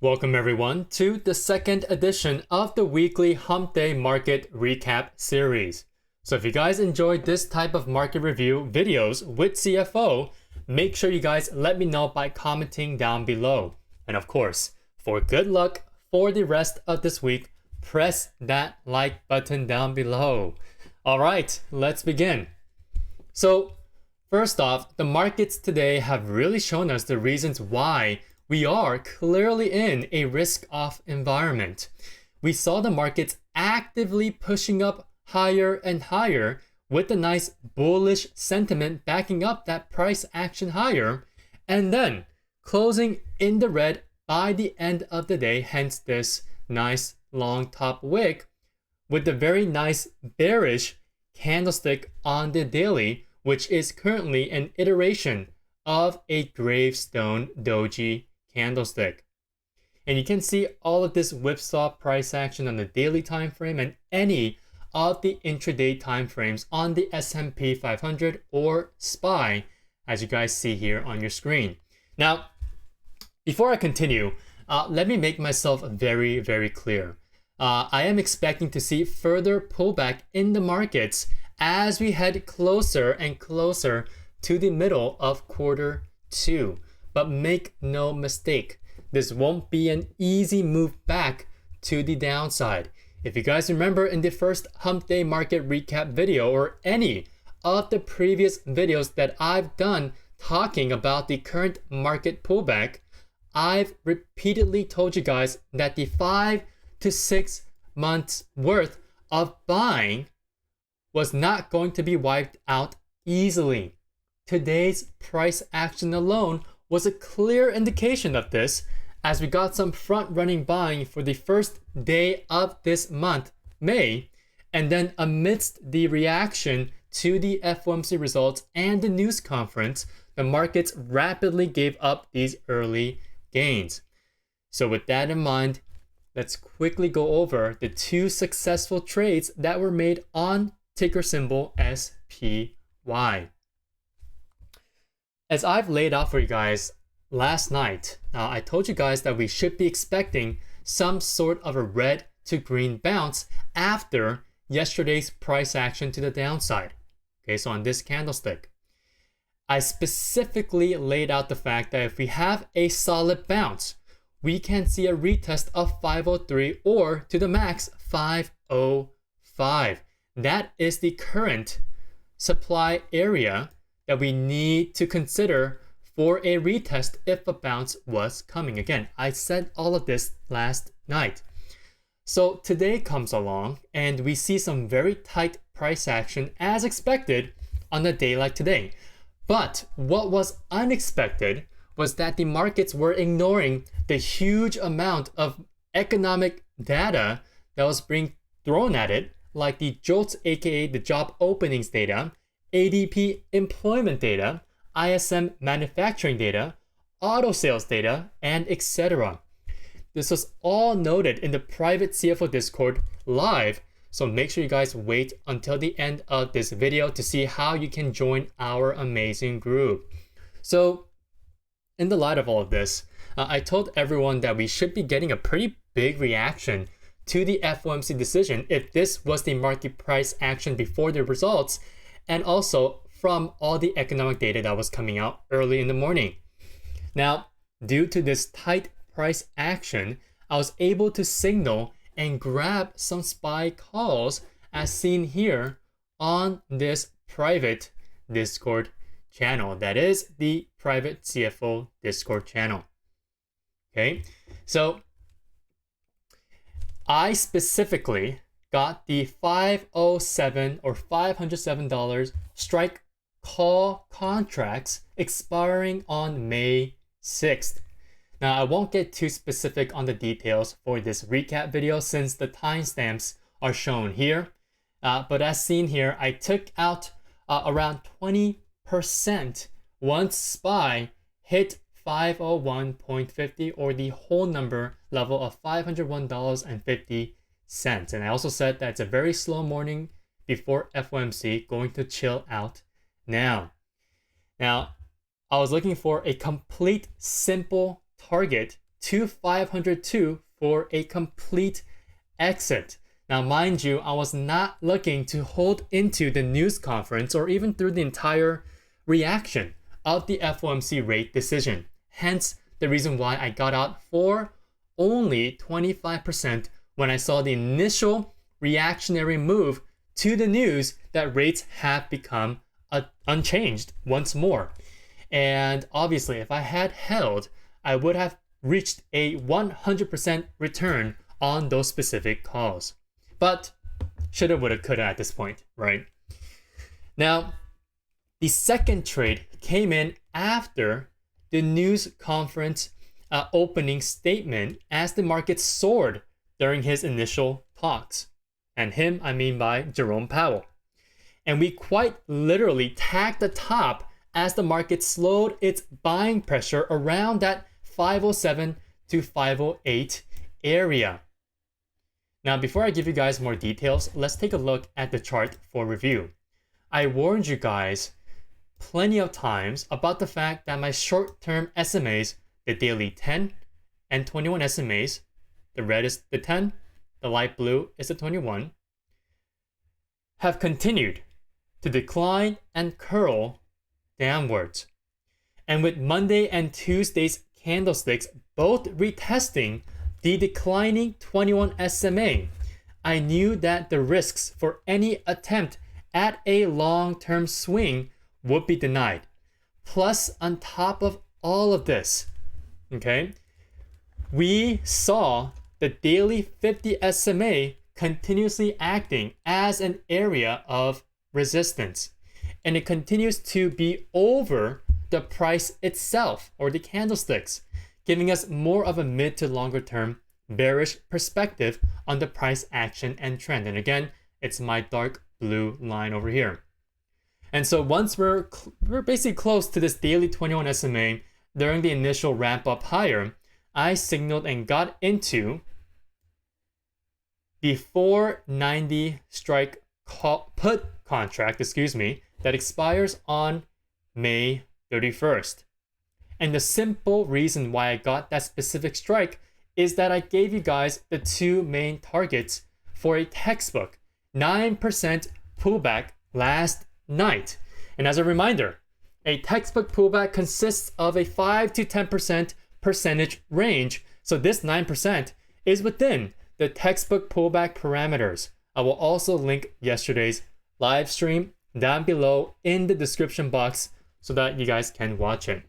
Welcome everyone to the second edition of the weekly HumpDay Market Recap series. So if you guys enjoyed this type of market review videos with CFO, make sure you guys let me know by commenting down below. And of course, for good luck for the rest of this week, press that like button down below. All right, let's begin. So first off, the markets today have really shown us the reasons why we are clearly in a risk-off environment. We saw the markets actively pushing up higher and higher with a nice bullish sentiment backing up that price action higher, and then closing in the red by the end of the day, hence this nice long top wick with the very nice bearish candlestick on the daily, which is currently an iteration of a gravestone doji candlestick. And you can see all of this whipsaw price action on the daily time frame and any of the intraday time frames on the S&P 500 or SPY, as you guys see here on your screen. Now, before I continue, let me make myself very, very clear. I am expecting to see further pullback in the markets as we head closer and closer to the middle of quarter two. But make no mistake, this won't be an easy move back to the downside. If you guys remember in the first HumpDay Market Recap video or any of the previous videos that I've done talking about the current market pullback, I've repeatedly told you guys that the 5 to 6 months worth of buying was not going to be wiped out easily. Today's price action alone was a clear indication of this, as we got some front-running buying for the first day of this month, May, and then amidst the reaction to the FOMC results and the news conference, the markets rapidly gave up these early gains. So with that in mind, let's quickly go over the two successful trades that were made on ticker symbol SPY. As I've laid out for you guys last night, I told you guys that we should be expecting some sort of a red to green bounce after yesterday's price action to the downside. Okay, so on this candlestick, I specifically laid out the fact that if we have a solid bounce, we can see a retest of 503 or to the max 505. That is the current supply area that we need to consider for a retest if a bounce was coming. Again, I said all of this last night. So today comes along and we see some very tight price action as expected on a day like today. But what was unexpected was that the markets were ignoring the huge amount of economic data that was being thrown at it, like the JOLTS, aka the job openings data, ADP employment data, ISM manufacturing data, auto sales data, and etc. This was all noted in the private CFO Discord live, so make sure you guys wait until the end of this video to see how you can join our amazing group. So, in the light of all of this, I told everyone that we should be getting a pretty big reaction to the FOMC decision if this was the market price action before the results, and also from all the economic data that was coming out early in the morning. Now, due to this tight price action, I was able to signal and grab some SPY calls as seen here on this private Discord channel. That is the private CFO Discord channel. Okay, so I specifically got the 507 or $507 strike call contracts expiring on May 6th. Now, I won't get too specific on the details for this recap video since the timestamps are shown here. But as seen here, I took out around 20% once SPY hit 501.50 or the whole number level of $501.50. And I also said that it's a very slow morning before FOMC, going to chill out now. Now, I was looking for a complete simple target to 502 for a complete exit. Now, mind you, I was not looking to hold into the news conference or even through the entire reaction of the FOMC rate decision. Hence, the reason why I got out for only 25% when I saw the initial reactionary move to the news that rates have become unchanged once more. And obviously, if I had held, I would have reached a 100% return on those specific calls. But shoulda, woulda, coulda at this point, right? Now, the second trade came in after the news conference opening statement as the market soared during his initial talks. And him, I mean by Jerome Powell. And we quite literally tagged the top as the market slowed its buying pressure around that 507 to 508 area. Now, before I give you guys more details, let's take a look at the chart for review. I warned you guys plenty of times about the fact that my short-term SMAs, the daily 10 and 21 SMAs, the red is the 10, the light blue is the 21, have continued to decline and curl downwards. And with Monday and Tuesday's candlesticks both retesting the declining 21 SMA, I knew that the risks for any attempt at a long-term swing would be denied. Plus, on top of all of this, okay, we saw the daily 50 SMA continuously acting as an area of resistance. And it continues to be over the price itself or the candlesticks, giving us more of a mid to longer term bearish perspective on the price action and trend. And again, it's my dark blue line over here. And so once we're basically close to this daily 21 SMA during the initial ramp up higher, I signaled and got into the 490 strike put contract, that expires on May 31st. And the simple reason why I got that specific strike is that I gave you guys the two main targets for a textbook 9% pullback last night. And as a reminder, a textbook pullback consists of a 5 to 10% percentage range. So this 9% is within the textbook pullback parameters. I will also link yesterday's live stream down below in the description box so that you guys can watch it.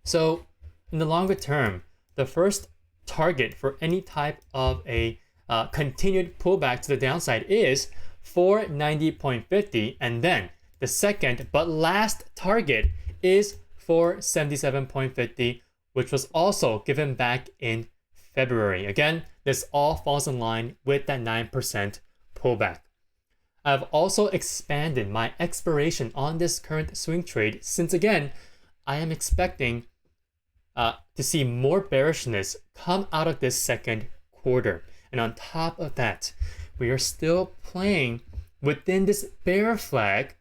So in the longer term, the first target for any type of a continued pullback to the downside is 490.50, and then the second but last target is 477.50, which was also given back in February. Again, this all falls in line with that 9% pullback. I've also expanded my expiration on this current swing trade since, again, I am expecting to see more bearishness come out of this second quarter. And on top of that, we are still playing within this bear flag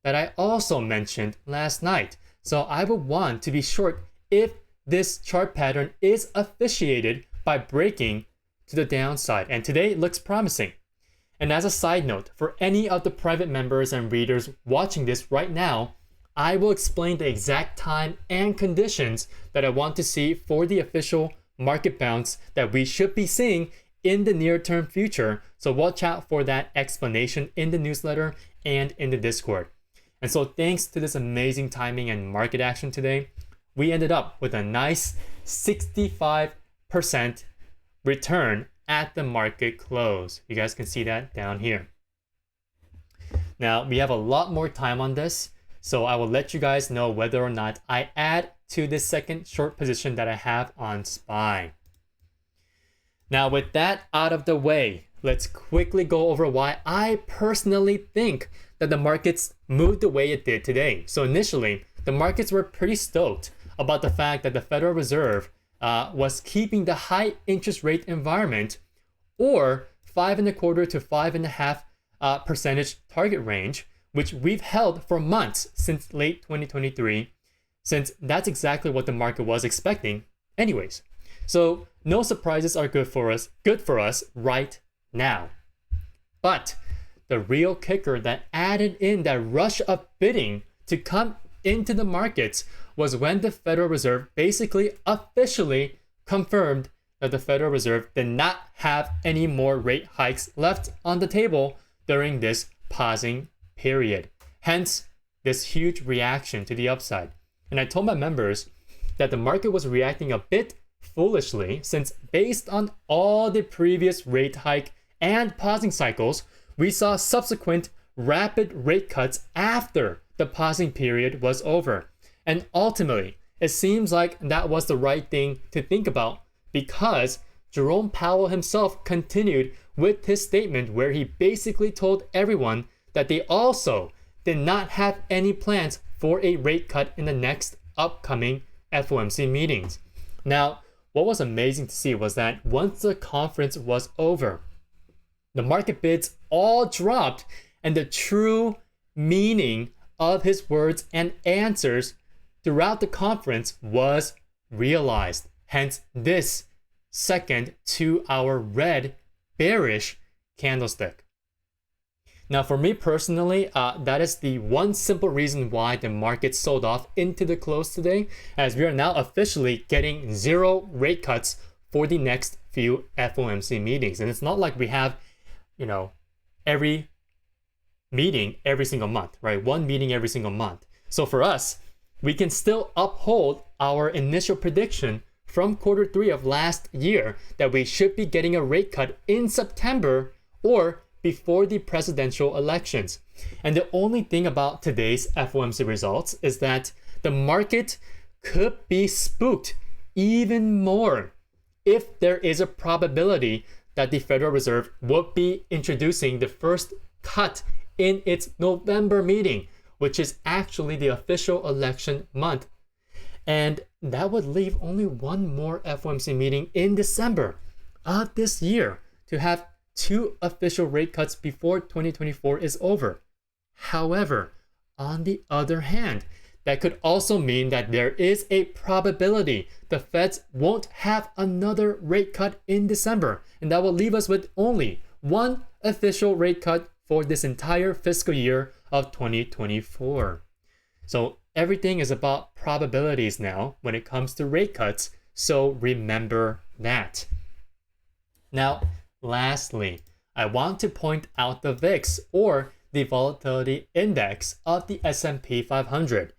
that I also mentioned last night. So I would want to be short if this chart pattern is officiated by breaking to the downside. And today it looks promising. And as a side note, for any of the private members and readers watching this right now, I will explain the exact time and conditions that I want to see for the official market bounce that we should be seeing in the near-term future. So watch out for that explanation in the newsletter and in the Discord. And so thanks to this amazing timing and market action today, we ended up with a nice 65% return at the market close. You guys can see that down here. Now, we have a lot more time on this, so I will let you guys know whether or not I add to this second short position that I have on SPY. Now, with that out of the way, let's quickly go over why I personally think that the markets moved the way it did today. So initially, the markets were pretty stoked about the fact that the Federal Reserve was keeping the high interest rate environment, or 5.25 to 5.5 percentage target range, which we've held for months since late 2023, since that's exactly what the market was expecting anyways. So no surprises are good for us right now. But the real kicker that added in that rush of bidding to come into the markets was when the Federal Reserve basically officially confirmed that the Federal Reserve did not have any more rate hikes left on the table during this pausing period. Hence, this huge reaction to the upside. And I told my members that the market was reacting a bit foolishly since based on all the previous rate hike and pausing cycles, we saw subsequent rapid rate cuts after the pausing period was over. And ultimately, it seems like that was the right thing to think about because Jerome Powell himself continued with his statement where he basically told everyone that they also did not have any plans for a rate cut in the next upcoming FOMC meetings. Now, what was amazing to see was that once the conference was over, the market bids all dropped and the true meaning of his words and answers throughout the conference was realized. Hence, this second 2-hour red bearish candlestick. Now, for me personally, that is the one simple reason why the market sold off into the close today, as we are now officially getting 0 rate cuts for the next few FOMC meetings. And it's not like we have, every meeting every single month, right? One meeting every single month. So for us, we can still uphold our initial prediction from Q3 of last year that we should be getting a rate cut in September or before the presidential elections. And the only thing about today's FOMC results is that the market could be spooked even more if there is a probability that the Federal Reserve would be introducing the first cut in its November meeting, which is actually the official election month. And that would leave only one more FOMC meeting in December of this year to have 2 official rate cuts before 2024 is over. However, on the other hand, that could also mean that there is a probability the Feds won't have another rate cut in December, and that will leave us with only one official rate cut for this entire fiscal year of 2024. So everything is about probabilities now when it comes to rate cuts, so remember that. Now, lastly, I want to point out the VIX, or the volatility index of the S&P 500.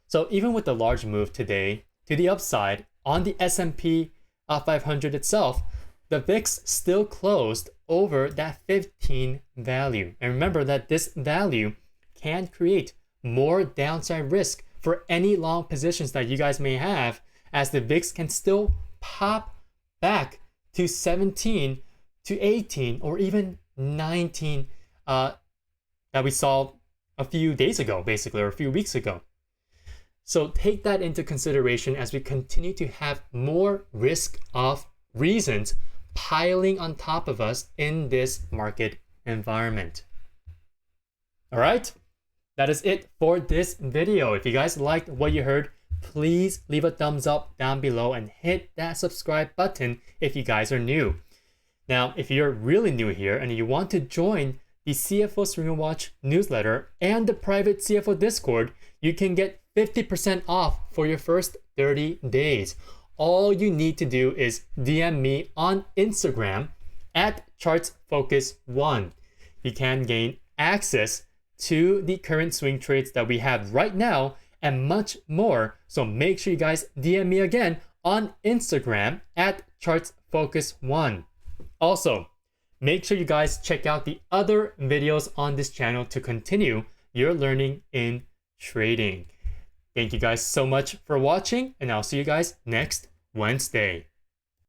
So even with the large move today to the upside on the S&P 500 itself, the VIX still closed over that 15 value. And remember that this value can create more downside risk for any long positions that you guys may have, as the VIX can still pop back to 17 to 18 or even 19 that we saw a few days ago, basically, or a few weeks ago. So take that into consideration as we continue to have more risk-off reasons piling on top of us in this market environment. All right, that is it for this video. If you guys liked what you heard, please leave a thumbs up down below and hit that subscribe button if you guys are new. Now, if you're really new here and you want to join the CFO Stream Watch newsletter and the private CFO Discord, you can get 50% off for your first 30 days. All you need to do is DM me on Instagram at ChartsFocus1. You can gain access to the current swing trades that we have right now and much more. So make sure you guys DM me again on Instagram at ChartsFocus1. Also, make sure you guys check out the other videos on this channel to continue your learning in trading. Thank you guys so much for watching, and I'll see you guys next Wednesday.